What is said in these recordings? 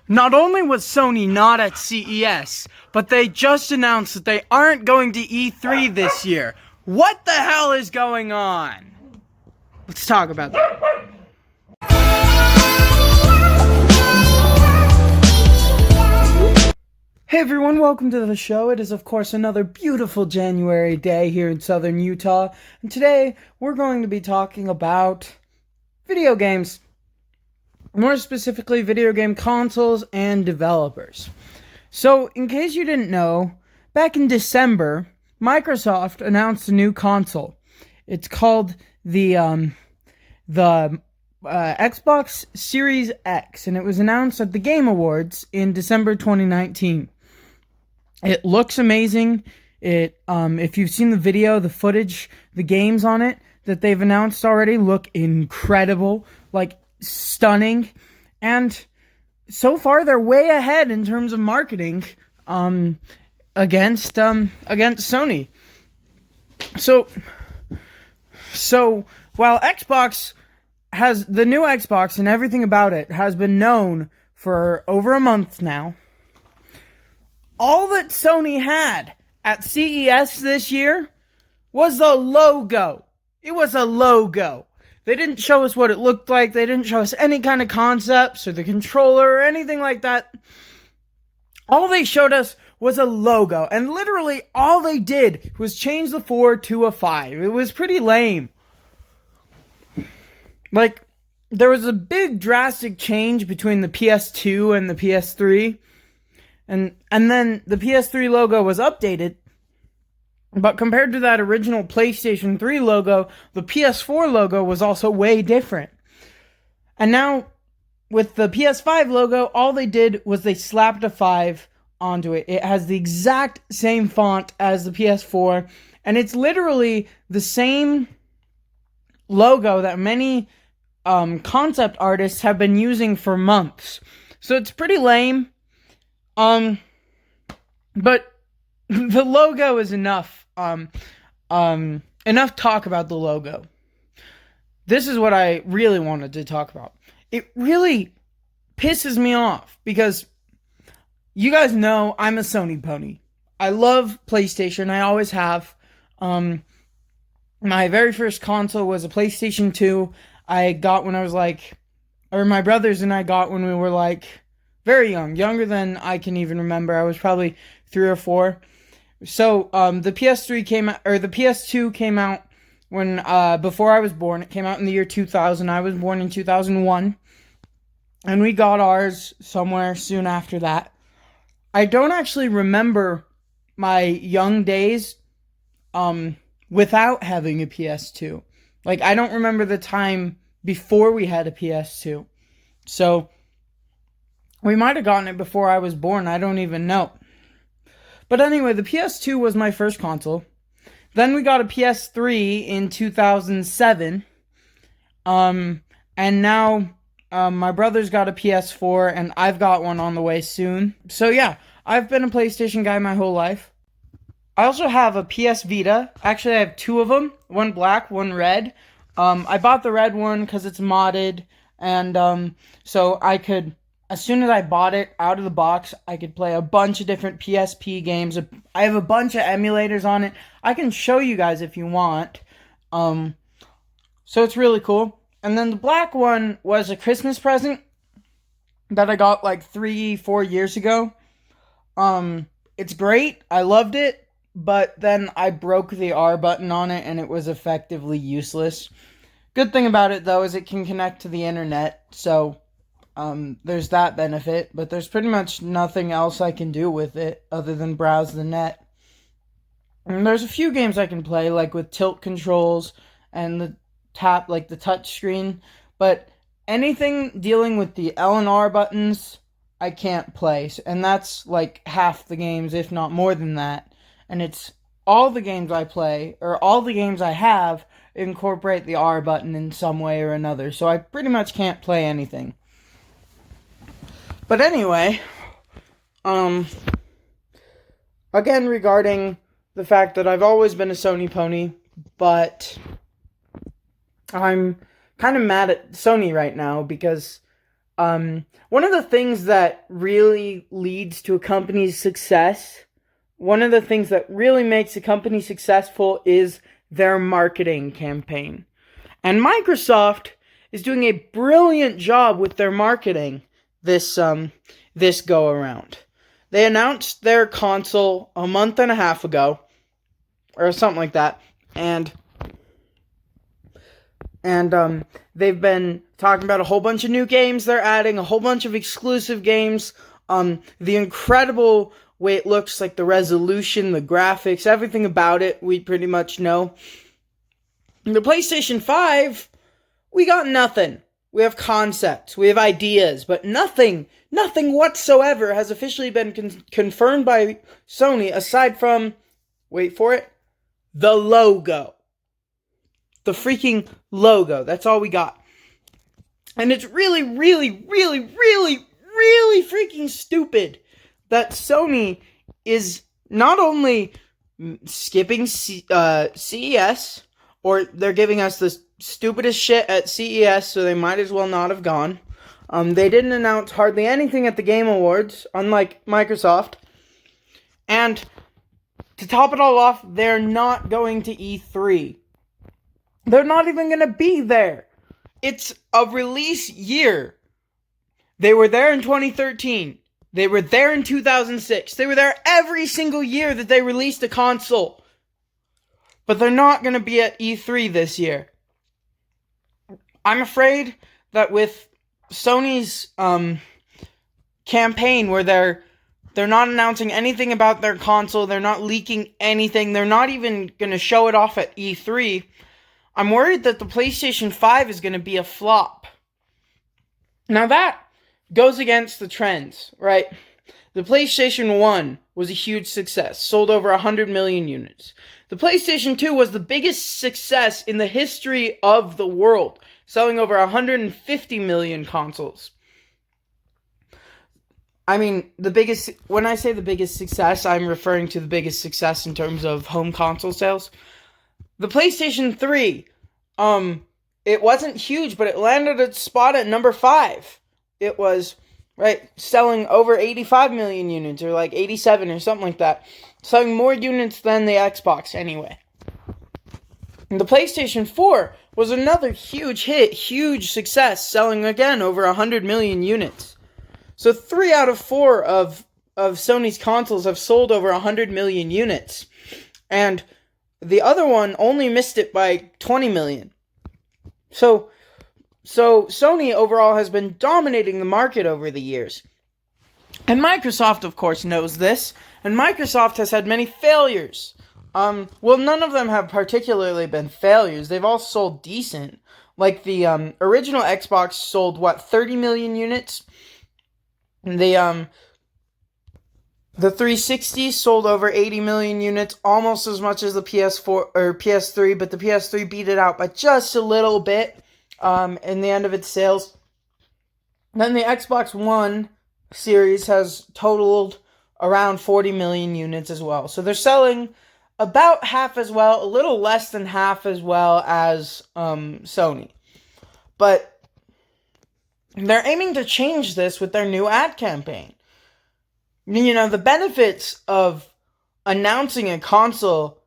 Not only was Sony not at CES, but they just announced that they aren't going to E3 this year. What the hell is going on? Let's talk about that. Hey everyone, welcome to the show. It is of course another beautiful January day here in southern Utah, and today we're going to be talking about video games. More specifically, video game consoles and developers. So, in case you didn't know, back in December, Microsoft announced a new console. It's called the Xbox Series X, and it was announced at the Game Awards in December 2019. It looks amazing. If you've seen the video, the footage, the games on it that they've announced already look incredible, like stunning, and so far they're way ahead in terms of marketing against Sony. So while Xbox has the new Xbox and everything about it has been known for over a month now, all that Sony had at CES this year was the logo. It was a logo. They didn't show us what it looked like. They didn't show us any kind of concepts or the controller or anything like that. All they showed us was a logo. And literally all they did was change the 4 to a 5. It was pretty lame. Like, there was a big drastic change between the PS2 and the PS3. And then the PS3 logo was updated. But compared to that original PlayStation 3 logo, the PS4 logo was also way different. And now, with the PS5 logo, all they did was they slapped a 5 onto it. It has the exact same font as the PS4, and it's literally the same logo that many concept artists have been using for months. So it's pretty lame. But the logo is enough. Enough talk about the logo. This is what I really wanted to talk about. It really pisses me off because you guys know I'm a Sony pony. I love PlayStation. I always have. My very first console was a PlayStation 2. I got when I was my brothers and I got when we were very young, younger than I can even remember. I was probably 3 or 4. So, the PS2 came out when, before I was born. It came out in the year 2000. I was born in 2001. And we got ours somewhere soon after that. I don't actually remember my young days, without having a PS2. I don't remember the time before we had a PS2. So, we might have gotten it before I was born. I don't even know. But anyway, the PS2 was my first console. Then we got a PS3 in 2007. And now my brother's got a PS4 and I've got one on the way soon. So yeah, I've been a PlayStation guy my whole life. I also have a PS Vita. Actually, I have 2 of them. One black, one red. I bought the red one because it's modded. And so I could... As soon as I bought it out of the box, I could play a bunch of different PSP games. I have a bunch of emulators on it. I can show you guys if you want. So it's really cool. And then the black one was a Christmas present that I got 3-4 years ago. It's great. I loved it. But then I broke the R button on it and it was effectively useless. Good thing about it though is it can connect to the internet. So... there's that benefit, but there's pretty much nothing else I can do with it other than browse the net. And there's a few games I can play, with tilt controls and the touch screen, but anything dealing with the L and R buttons, I can't play, and that's half the games, if not more than that, and it's all the games I play, or all the games I have, incorporate the R button in some way or another, so I pretty much can't play anything. But anyway, again, regarding the fact that I've always been a Sony pony, but I'm kind of mad at Sony right now because One of the things that really leads to a company's success, one of the things that really makes a company successful is their marketing campaign. And Microsoft is doing a brilliant job with their marketing this go around. They announced their console a month and a half ago, or something like that, and they've been talking about a whole bunch of new games they're adding, a whole bunch of exclusive games, the incredible way it looks, like the resolution, the graphics, everything about it, we pretty much know. The PlayStation 5, we got nothing. We have concepts, we have ideas, but nothing whatsoever has officially been confirmed by Sony aside from, wait for it, the logo. The freaking logo. That's all we got. And it's really freaking stupid that Sony is not only skipping CES, or they're giving us the stupidest shit at CES, so they might as well not have gone. They didn't announce hardly anything at the Game Awards, unlike Microsoft. And to top it all off, they're not going to E3. They're not even going to be there. It's a release year. They were there in 2013. They were there in 2006. They were there every single year that they released a console. But they're not going to be at E3 this year. I'm afraid that with Sony's campaign, where they're not announcing anything about their console, they're not leaking anything, they're not even going to show it off at E3, I'm worried that the PlayStation 5 is going to be a flop. Now that goes against the trends, right? The PlayStation 1 was a huge success, sold over 100 million units. The PlayStation 2 was the biggest success in the history of the world, selling over 150 million consoles. I mean, when I say the biggest success, I'm referring to the biggest success in terms of home console sales. The PlayStation 3, it wasn't huge, but it landed its spot at number 5. It was, right, selling over 85 million units, or like 87 or something like that. Selling more units than the Xbox anyway. And the PlayStation 4 was another huge hit, huge success, selling again over 100 million units. So 3 out of 4 of Sony's consoles have sold over 100 million units. And the other one only missed it by 20 million. So Sony overall has been dominating the market over the years. And Microsoft, of course, knows this. And Microsoft has had many failures. Well, none of them have particularly been failures. They've all sold decent. Like the original Xbox sold, 30 million units? The 360 sold over 80 million units, almost as much as the PS4 or PS3, but the PS3 beat it out by just a little bit in the end of its sales. Then the Xbox One series has totaled around 40 million units as well. So they're selling about half as well, a little less than half as well as Sony. But they're aiming to change this with their new ad campaign. You know, the benefits of announcing a console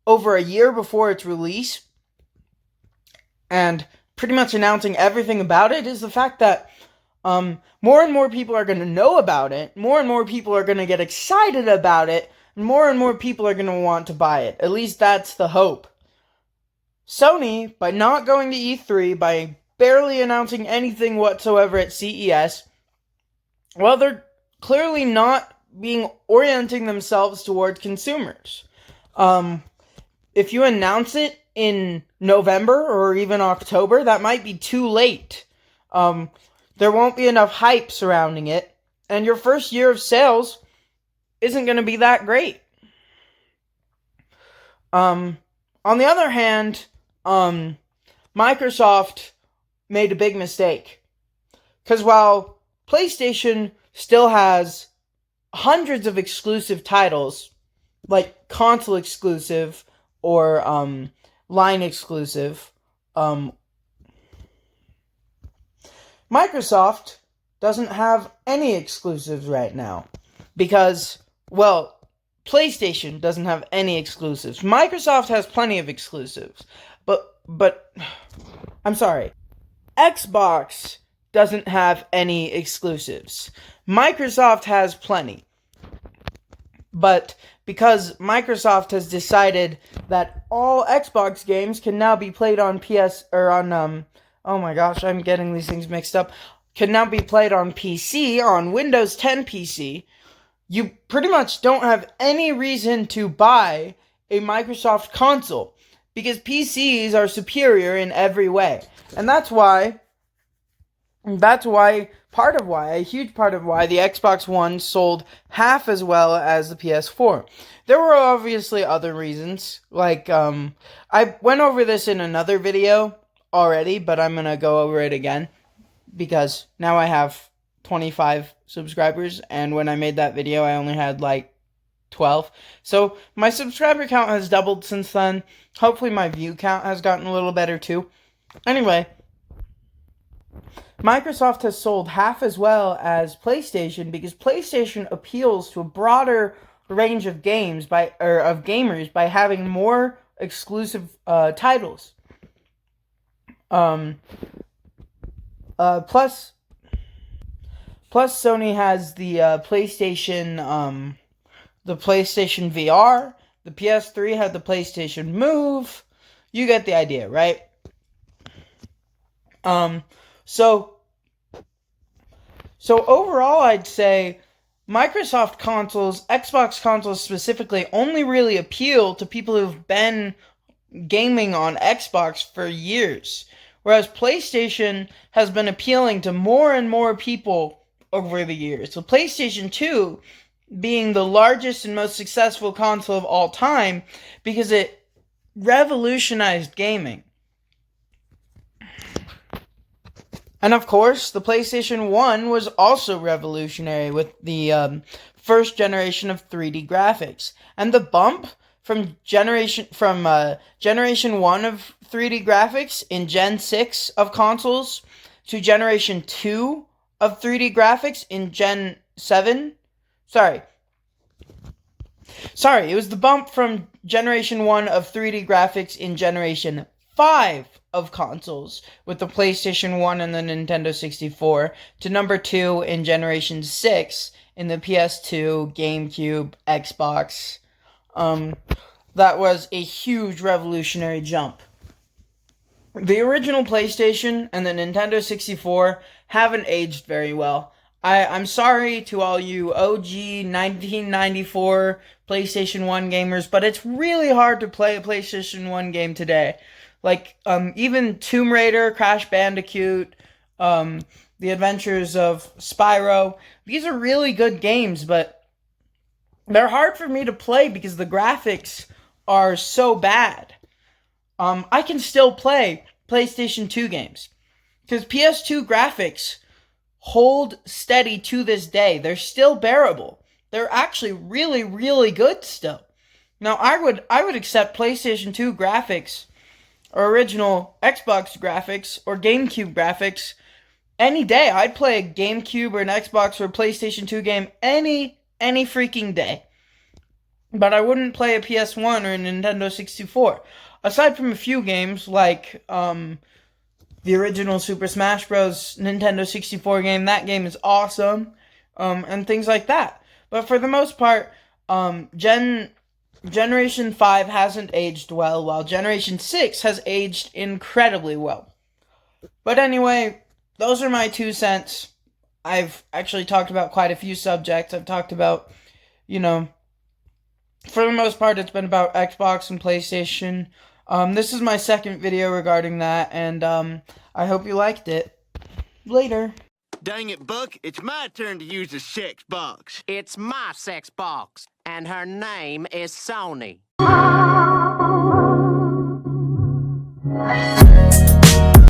over a year before its release and pretty much announcing everything about it is the fact that more and more people are going to know about it, more and more people are going to get excited about it, and more people are going to want to buy it. At least that's the hope. Sony, by not going to E3, by barely announcing anything whatsoever at CES, well, they're clearly not orienting themselves towards consumers. If you announce it in November or even October, that might be too late. There won't be enough hype surrounding it, and your first year of sales isn't going to be that great. On the other hand, Microsoft made a big mistake. Because while PlayStation still has hundreds of exclusive titles, like console exclusive or line exclusive, Microsoft doesn't have any exclusives right now because, well, PlayStation doesn't have any exclusives. Microsoft has plenty of exclusives, but I'm sorry. Xbox doesn't have any exclusives. Microsoft has plenty. But because Microsoft has decided that all Xbox games can now be played on oh my gosh, I'm getting these things mixed up, can now be played on PC, on Windows 10 PC, you pretty much don't have any reason to buy a Microsoft console because PCs are superior in every way. And that's why a huge part of why the Xbox One sold half as well as the PS4. There were obviously other reasons, like, I went over this in another video already, but I'm gonna go over it again, because now I have 25 subscribers, and when I made that video, I only had, 12. So, my subscriber count has doubled since then. Hopefully my view count has gotten a little better, too. Anyway, Microsoft has sold half as well as PlayStation because PlayStation appeals to a broader range of gamers by having more exclusive titles. Plus Sony has the PlayStation VR. The PS3 had the PlayStation Move. You get the idea, right? So overall, I'd say Microsoft consoles, Xbox consoles specifically, only really appeal to people who've been gaming on Xbox for years, whereas PlayStation has been appealing to more and more people over the years. So PlayStation 2 being the largest and most successful console of all time because it revolutionized gaming. And of course, the PlayStation 1 was also revolutionary with the first generation of 3D graphics. And the bump from generation 1 of 3D graphics in Gen 6 of consoles to generation 2 of 3D graphics in Gen 7. Sorry, it was the bump from generation 1 of 3D graphics in generation 5 of consoles with the PlayStation 1 and the Nintendo 64 to number 2 in generation 6 in the PS2, GameCube, Xbox. That was a huge revolutionary jump. The original PlayStation and the Nintendo 64 haven't aged very well. I'm sorry to all you OG 1994 PlayStation 1 gamers, but it's really hard to play a PlayStation 1 game today. Even Tomb Raider, Crash Bandicoot, The Adventures of Spyro, these are really good games, but they're hard for me to play because the graphics are so bad. I can still play PlayStation 2 games because PS2 graphics hold steady to this day. They're still bearable. They're actually really, really good still. Now, I would accept PlayStation 2 graphics or original Xbox graphics or GameCube graphics any day. I'd play a GameCube or an Xbox or a PlayStation 2 game any freaking day. But I wouldn't play a PS1 or a Nintendo 64. Aside from a few games like the original Super Smash Bros. Nintendo 64 game. That game is awesome. And things like that. But for the most part, Generation 5 hasn't aged well, while Generation 6 has aged incredibly well. But anyway, those are my 2 cents. I've actually talked about quite a few subjects. I've talked about, for the most part, it's been about Xbox and PlayStation. This is my second video regarding that, and I hope you liked it. Later. Dang it, Buck, it's my turn to use the sex box. It's my sex box, and her name is Sony.